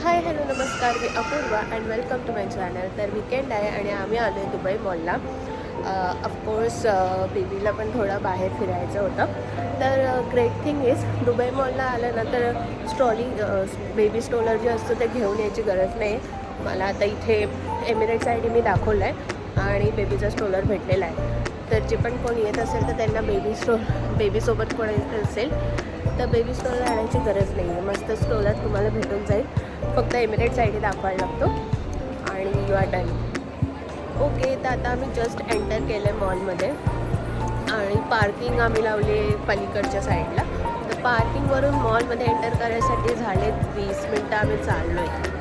हाय hello नमस्कार, मी Apurva and welcome to my channel. तर वीकेंड आहे आणि आम्ही आलो आहे दुबई मॉलला. ऑफकोर्स बेबीला पण थोडं बाहेर फिरायचं होतं. तर ग्रेट थिंग इज दुबई मॉलला आलं ना तर बेबी स्ट्रोलर जे असतं ते घेऊन यायची गरज नाही. मला आता इथे एमिरेट्स आय डी मी दाखवलं आहे आणि बेबीचा स्ट्रोलर भेटलेला आहे. तर जे पण कोण येत असेल तर त्यांना बेबीसोबत कोण येत असेल तर बेबी स्ट्रोलर आणायची गरज नाही आहे. मस्त स्ट्रोलर तुम्हाला भेटून जाईल. फक्त एमिरेट्स आय डी दाखवायला लागतो आणि यू आर डन. ओके, तर आता आम्ही जस्ट एंटर केलं आहे मॉलमध्ये आणि पार्किंग आम्ही लावली आहे पलीकडच्या साईडला. तर पार्किंगवरून मॉलमध्ये एंटर करायसाठी झाले 20 मिनटं आम्ही चाललो आहे.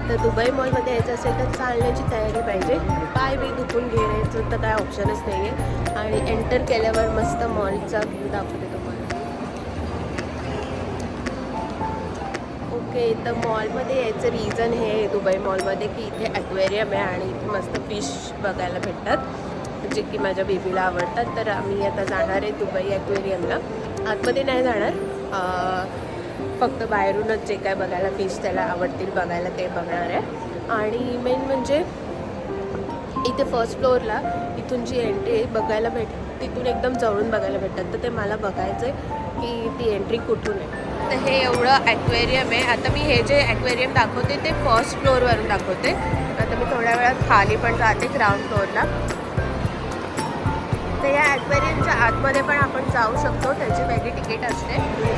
तर दुबई मॉलमध्ये यायचं असेल तर चालण्याची तयारी पाहिजे. पाय बी दुखून घेण्याचं तर काय ऑप्शनच नाही आहे. आणि एंटर केल्यावर मस्त मॉलचा व्ह्यू दाखवते तुम्हाला. ओके, तर मॉलमध्ये यायचं रिझन हे आहे दुबई मॉलमध्ये की इथे ॲक्वेरियम आहे आणि इथे मस्त फिश बघायला भेटतात जे की माझ्या बेबीला आवडतात. तर आम्ही आता जाणार आहे दुबई ॲक्वेरियमला. आतमध्ये नाही जाणार, फक्त बाहेरूनच जे काय बघायला फिश त्याला आवडतील बघायला ते बघणार आहे. आणि मेन म्हणजे इथे फर्स्ट फ्लोअरला इथून जी एंट्री बघायला तिथून एकदम जवळून बघायला भेटतात. तर ते मला बघायचं आहे की ती एंट्री कुठून आहे. तर हे एवढं ॲक्वेरियम आहे. आता मी हे जे ॲक्वेरियम दाखवते ते फर्स्ट फ्लोअरवरून दाखवते. आता मी थोड्या वेळात खाली पण जाते ग्राउंड फ्लोअरला. तर या ॲक्वेरियमच्या आतमध्ये पण आपण जाऊ शकतो, त्याची वेगळी तिकीट असते.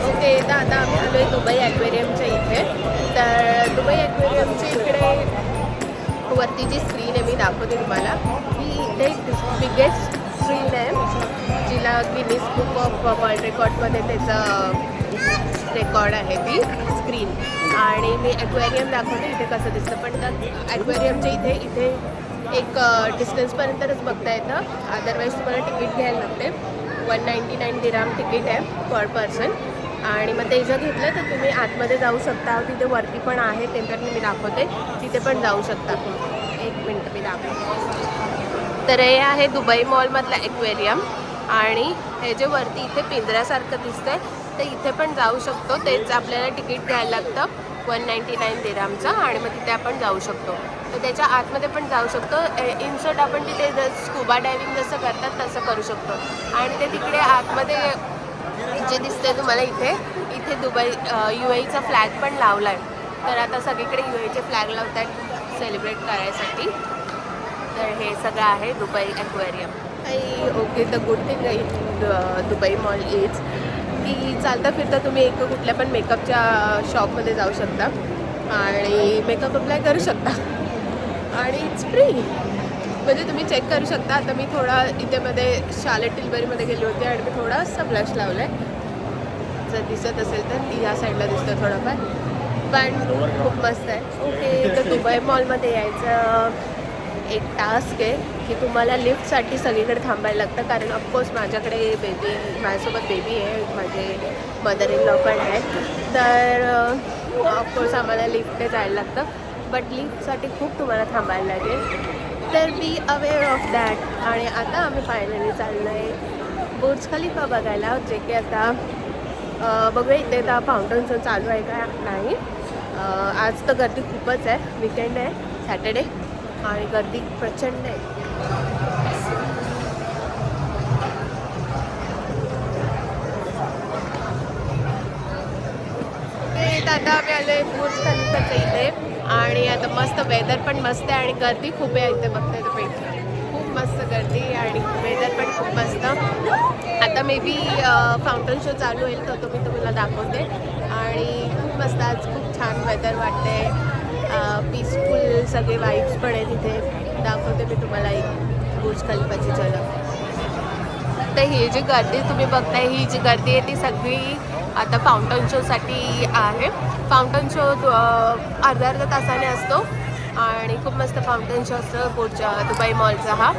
ओके, तर आता आम्ही आलो आहे दुबई ॲक्वेरियमच्या इथे. तर दुबई ॲक्वेरियमच्या इकडे वरती जी स्क्रीन आहे मी दाखवते तुम्हाला. ही इथे बिगेस्ट स्क्रीन आहे जिला गिनीज बुक ऑफ वर्ल्ड रेकॉर्डमध्ये त्याचं रेकॉर्ड आहे ती स्क्रीन. आणि मी ॲक्वेरियम दाखवते इथे कसं दिसतं. पण त्या ॲक्वेरियमच्या इथे एक डिस्टन्सपर्यंतच बघता येतं. अदरवाईज तुम्हाला तिकीट घ्यायला लागते. 199 दिराम तिकीट आहे पर पर्सन. आणि मग ते जर घेतलं तर तुम्ही आतमध्ये जाऊ शकता. तिथे वरती पण आहे, ते पण मी दाखवते, तिथे पण जाऊ शकता. एक मिनटं मी दाखवते. तर हे आहे दुबई मॉलमधलं ॲक्वेरियम आणि हे जे वरती इथे पिंजऱ्यासारखं दिसतंय तर इथे पण जाऊ शकतो. तेच आपल्याला तिकीट घ्यायला लागतं 199 दिरामचं आणि मग तिथे आपण जाऊ शकतो. तर त्याच्या आतमध्ये पण जाऊ शकतो. इनशॉर्ट आपण तिथे स्कुबा डायव्हिंग जसं करतात तसं करू शकतो. आणि ते तिकडे आतमध्ये जे दिसतंय तुम्हाला इथे दुबई UAEचा फ्लॅग पण लावला आहे. तर आता सगळीकडे UAEचे फ्लॅग लावत आहेत सेलिब्रेट करायसाठी. तर हे सगळं आहे Dubai aquarium. Okay, the good thing in Dubai mall is की चालता फिरता तुम्ही कुठल्या पण मेकअपच्या शॉपमध्ये जाऊ शकता आणि मेकअप अप्लाय करू शकता आणि इट्स फ्री. म्हणजे तुम्ही चेक करू शकता. आता मी थोडा इथे शार्लेट टिल्बरीमध्ये गेली होती आणि मी थोडासा ब्लश लावला आहे. जर दिसत असेल तर या साईडला दिसतं थोडंफार, पण खूप मस्त आहे. ओके, तर दुबई मॉलमध्ये यायचं एक टास्क आहे की तुम्हाला लिफ्टसाठी सगळीकडे थांबायला लागतं. कारण ऑफकोर्स माझ्यासोबत बेबी आहे, माझे मदर इन लॉ पण आहे. तर ऑफकोर्स आम्हाला लिफ्टने जायला लागतं. बट लिफ्टसाठी खूप तुम्हाला थांबायला लागेल. तर बी अवेअर ऑफ दॅट. आणि आता आम्ही फायनली चाललो आहे बुर्ज खलिफा बघायला, जे की आता बघूया इथे आता फाउंटन शो चालू आहे का नाही. आज तर गर्दी खूपच आहे, वीकेंड आहे, सॅटर्डे, आणि गर्दी प्रचंड आहे. आता आम्ही आलो आहे बुर्ज खलिफाच्या इथे आणि आता मस्त वेदर पण मस्त आहे आणि गर्दी खूप आहे इथे. बघताय तुम्ही खूप मस्त गर्दी आणि वेदर पण खूप मस्त. आता मे बी फाउंटन शो चालू होईल तर मी तुम्हाला दाखवते. आणि खूप मस्त आज खूप छान वेदर वाटते. पीसफुल सगळे वाईब्स पण आहे तिथे. दाखवते मी तुम्हाला एक बुर्ज खलिफाची झलक. तर ही जी गर्दी तुम्ही बघताय, ही जी गर्दी आहे ती सगळी आता फाउंटन शोसाठी आहे. फाउंटन शो अर्धा तासाने असतो आणि खूप मस्त फाउंटन शो असतो दुबई मॉलचा हा.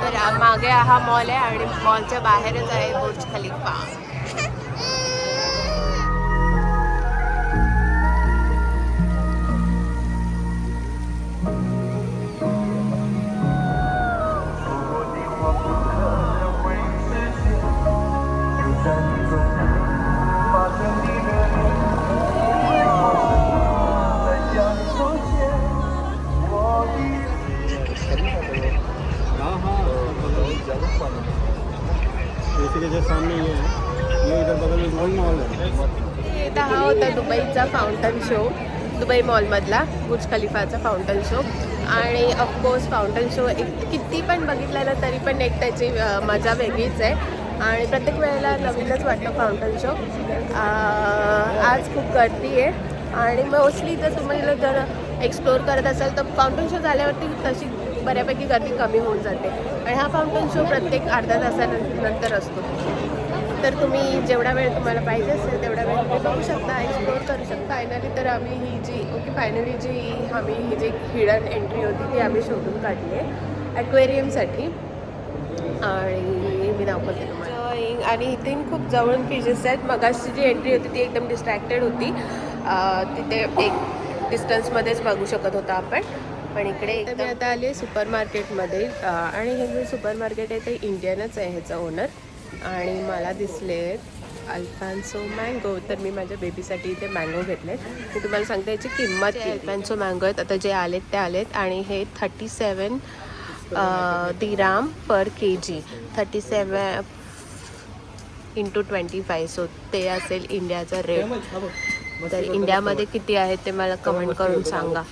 तर मागे हा मॉल आहे आणि मॉलच्या बाहेरच आहे बुर्ज खलिफा. एम्बेसी के जस्ट सामने ये इधर बगल में गोल्ड मॉल है। इथं हा होता दुबईचा फाउंटन शो, दुबई मॉलमधला बुर्ज खलिफाचा फाउंटन शो. आणि ऑफकोर्स फाउंटन शो किती पण बघितला ना तरी पण एक त्याची मजा वेगळीच आहे. आणि प्रत्येक वेळेला नवीनच वाटतं फाउंटन शो. आज खूप गर्दी आहे आणि मोस्टली जर तुम्हाला जर एक्सप्लोअर करत असाल तर फाउंटन शो झाल्यावरती तशी बऱ्यापैकी गर्दी कमी होऊन जाते. आणि हा फाउंटन शो प्रत्येक अर्ध्या तासानंतर असतो. तर तुम्ही जेवढा वेळ तुम्हाला पाहिजे असेल तेवढा वेळ तुम्ही बघू शकता, एक्सप्लोअर करू शकता. फायनली तर आम्ही ही जी हिडन एंट्री होती ती आम्ही शोधून काढली आहे ॲक्वेरियमसाठी. आणि मी नाव करते तुम्हाला आणि इथून खूप जवळून फिशेस आहेत. मगाशी जी एंट्री होती ती एकदम डिस्ट्रॅक्टेड होती. तिथे एक डिस्टन्समध्येच बघू शकत होता आपण. पण इकडे मी आता आली आहे सुपर मार्केटमध्ये. आणि हे जे सुपर मार्केट आहे ते इंडियनच आहे ह्याचं ओनर. आणि मला दिसले अल्फान्सो मँगो. तर मी माझ्या बेबीसाठी इथे मँगो घेतले. मी तुम्हाला सांगते याची किंमत. अल्फान्सो मँगो आहेत आता जे आलेत ते आलेत. आणि हे 37 दिराम पर kg, 37 × 25. सो ते असेल इंडियाचा रेट. तर इंडियामध्ये किती आहे ते मला कमेंट करून सांगा.